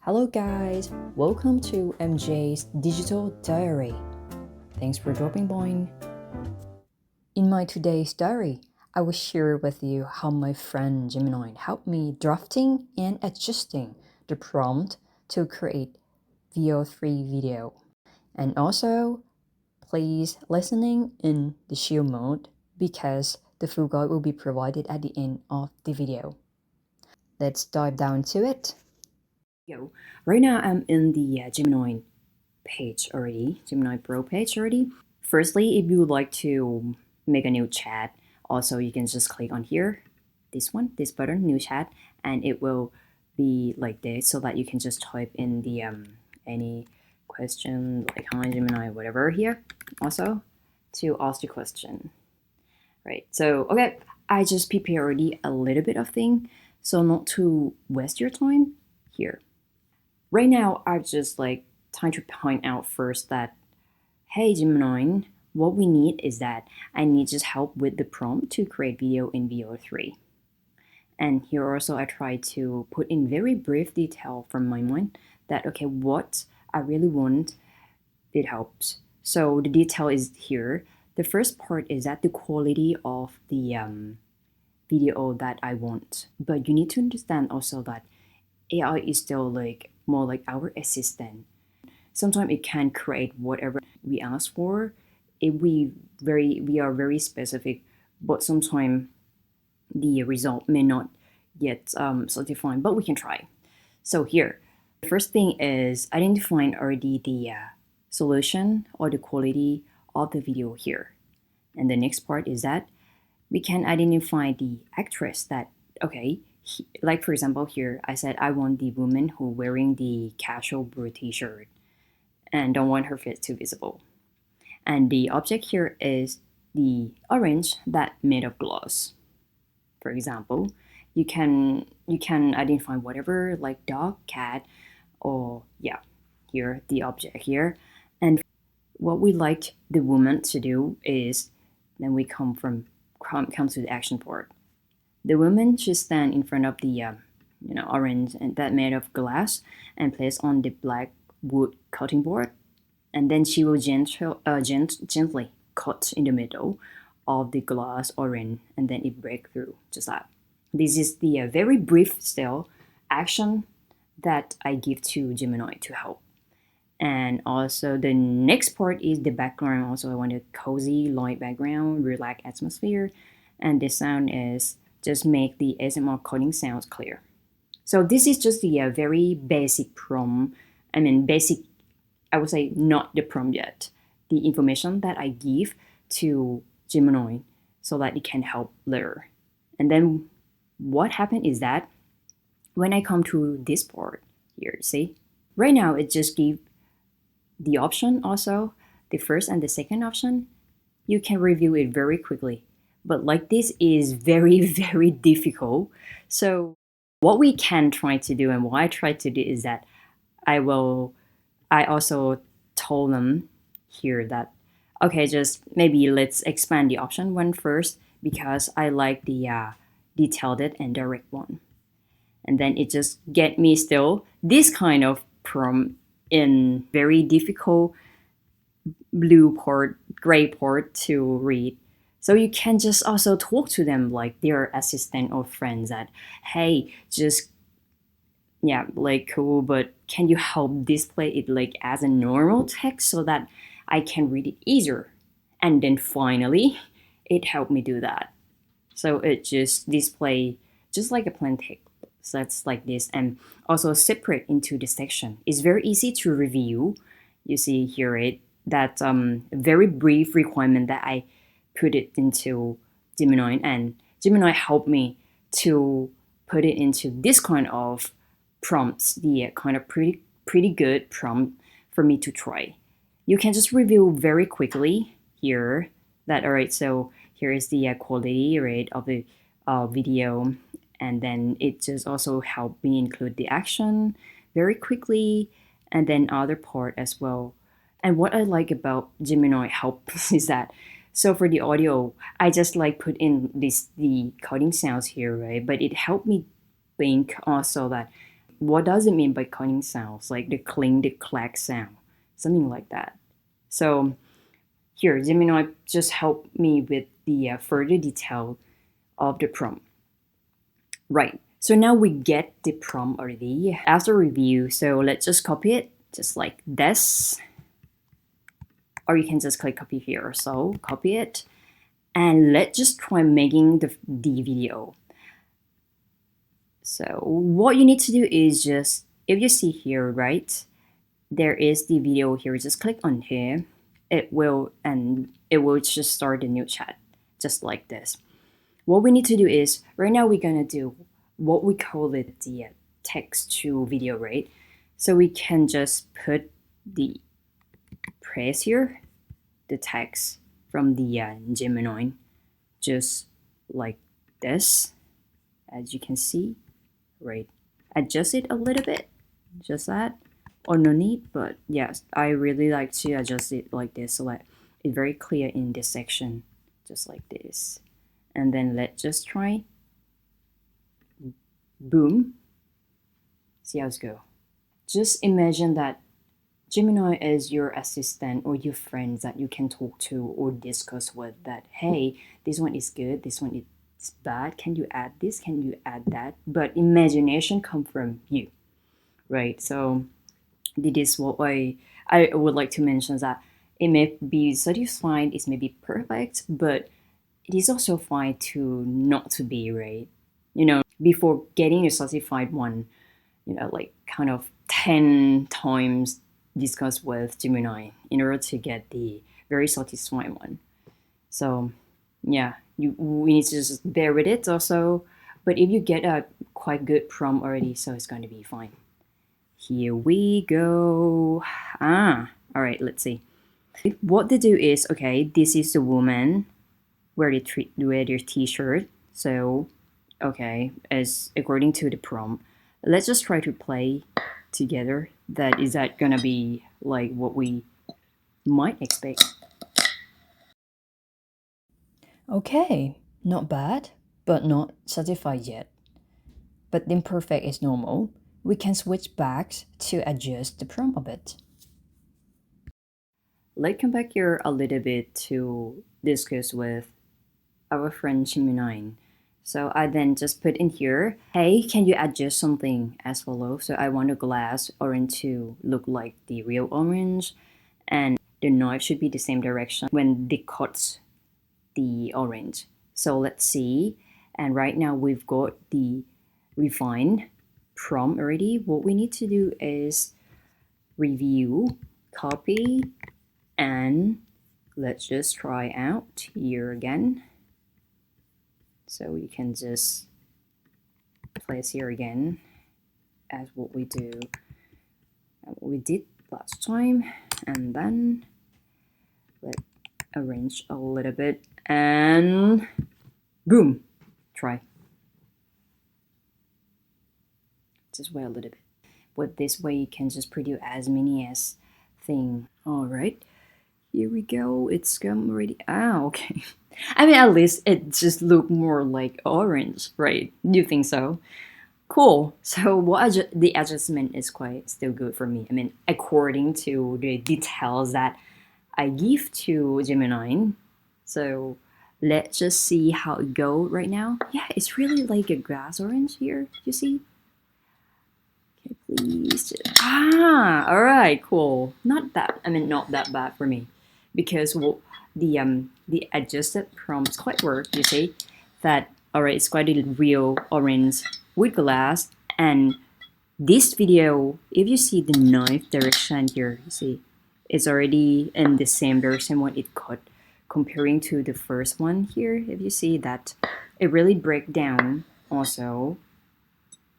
Hello guys, welcome to MJ's Digital Diary. Thanks for dropping by. In my today's diary, I will share with you how my friend Gemini helped me drafting and adjusting the prompt to create VEO3 video. And also, please listening in the chill mode because the full guide will be provided at the end of the video. Let's dive down to it. Right now I'm in the Gemini page already, Gemini Pro page already. Firstly, if you would like to make a new chat, also you can just click on here, this button, new chat, and it will be like this so that you can just type in the any question like hi Gemini, whatever here, also to ask the question. Right, so okay, I just prepared already a little bit of thing, so not to waste your time here. Right now, I just trying to point out first that, hey Gemini, what we need is that I need just help with the prompt to create video in VEO3. And here also I try to put in very brief detail from my mind that, okay, what I really want, it helps. So the detail is here. The first part is that the quality of the video that I want. But you need to understand also that AI is still more like our assistant. Sometimes it can create whatever we ask for if we are very specific, but sometimes the result may not yet certified, but we can try. So here, the first thing is identifying already the solution or the quality of the video here. And the next part is that we can identify the actress that, okay, like for example here, I said I want the woman who wearing the casual blue t-shirt and don't want her face too visible. And the object here is the orange that made of gloss. For example, you can identify whatever like dog, cat, or yeah, here the object here. And what we like the woman to do is then we come to the action part. The woman should stand in front of the orange and that made of glass and place on the black wood cutting board, and then she will gently cut in the middle of the glass orange, and then it break through just that. This is the very brief style action that I give to Gemini to help. And also the next part is the background. Also I want a cozy light background, relaxed atmosphere, and the sound is just make the ASMR coding sounds clear. So this is just the very basic prompt. I mean basic, I would say not the prompt yet. The information that I give to Gemini so that it can help later. And then what happened is that when I come to this part here, see? Right now it just give the option also, the first and the second option. You can review it very quickly. But like this is very, very difficult. So what we can try to do and what I try to do is that I also told them here that, okay, just maybe let's expand the option one first because I like the detailed and direct one. And then it just get me still this kind of prompt in very difficult blue part, gray part to read. So you can just also talk to them like their assistant or friends that, hey, just, yeah, like cool, but can you help display it like as a normal text so that I can read it easier? And then finally, it helped me do that. So it just display just like a plain text. So that's like this, and also separate into the section. It's very easy to review. You see here that very brief requirement that I put it into Gemini, and Gemini helped me to put it into this kind of prompts, the kind of pretty good prompt for me to try. You can just review very quickly here that, all right, so here is the quality rate of the video, and then it just also helped me include the action very quickly, and then other part as well. And what I like about Gemini help is that, so for the audio, I just put in the coding sounds here, right? But it helped me think also that what does it mean by cutting sounds, like the cling, the clack sound, something like that. So here, Gemini just helped me with the further detail of the prompt. Right, so now we get the prompt already after review. So let's just copy it, just like this. Or you can just click copy here. So copy it. And let's just try making the video. So what you need to do is just, if you see here, right, there is the video here. Just click on here. It will just start a new chat, just like this. What we need to do is, right now we're gonna do what we call it the text to video, right? So we can just put the press here, the text from the Gemini, just like this, as you can see, right? Adjust it a little bit, just that, or no need, but yes, I really like to adjust it like this so that it's very clear in this section, just like this. And then let's just try, boom, see how it's go. Just imagine that Gemini is your assistant or your friends that you can talk to or discuss with, that, hey, this one is good, this one is bad, can you add this, can you add that? But imagination comes from you, right? So this is what I would like to mention, that it may be satisfied, it may be perfect, but it is also fine to not to be, right? You know, before getting a certified one, you know, like kind of 10 times discuss with Gemini in order to get the very satisfying one. So yeah, we need to just bear with it also. But if you get a quite good prompt already, so it's going to be fine. Here we go. All right, let's see. What they do is, okay, this is the woman wear their t-shirt. So okay, as according to the prompt, let's just try to play together. Is that gonna be like what we might expect? Okay, not bad, but not satisfied yet. But imperfect is normal. We can switch back to adjust the prompt a bit. Let's come back here a little bit to discuss with our friend Gemini. So I then just put in here, hey, can you adjust something as follows? So I want the glass orange to look like the real orange, and the knife should be the same direction when they cut the orange. So let's see. And right now we've got the refined prompt already. What we need to do is review, copy, and let's just try out here again. So you can just place here again as what we did last time, and then let's arrange a little bit and boom, try. Just wait a little bit. With this way you can just produce as many as thing. All right, here we go. It's come already. Okay. I mean, at least it just look more like orange, right? You think so? Cool. So the adjustment is quite still good for me. I mean, according to the details that I give to Gemini. So let's just see how it go right now. Yeah, it's really like a grass orange here. You see? Okay, please. All right, cool. Not that bad for me, because the adjusted prompts quite work. You see that? All right, it's quite a real orange with glass. And this video, if you see the knife direction here, you see it's already in the same direction what it cut, comparing to the first one here. If you see that, it really break down also.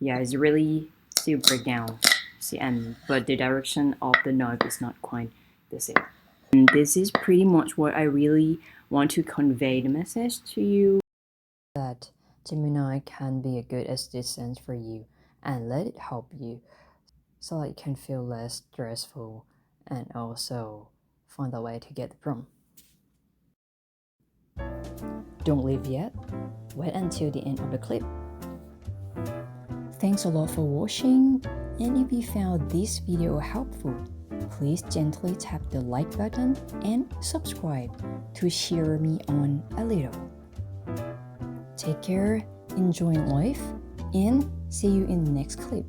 Yeah, it's really still break down. See, but the direction of the knife is not quite the same. And this is pretty much what I really want to convey the message to you, that Gemini can be a good assistant for you, and let it help you so that you can feel less stressful and also find a way to get the prompt. Don't leave yet. Wait until the end of the clip. Thanks a lot for watching, and if you found this video helpful, please gently tap the like button and subscribe to cheer me on a little. Take care, enjoy life, and see you in the next clip.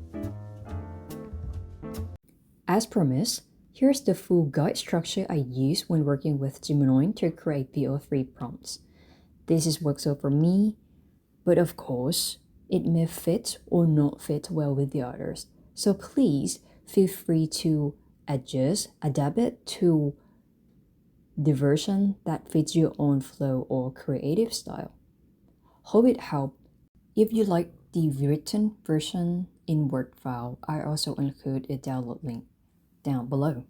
As promised, here's the full guide structure I use when working with Gemini to create VEO3 prompts. This is works out for me, but of course, it may fit or not fit well with the others. So please feel free to adapt it to the version that fits your own flow or creative style. Hope it helped. If you like the written version in Word file, I also include a download link down below.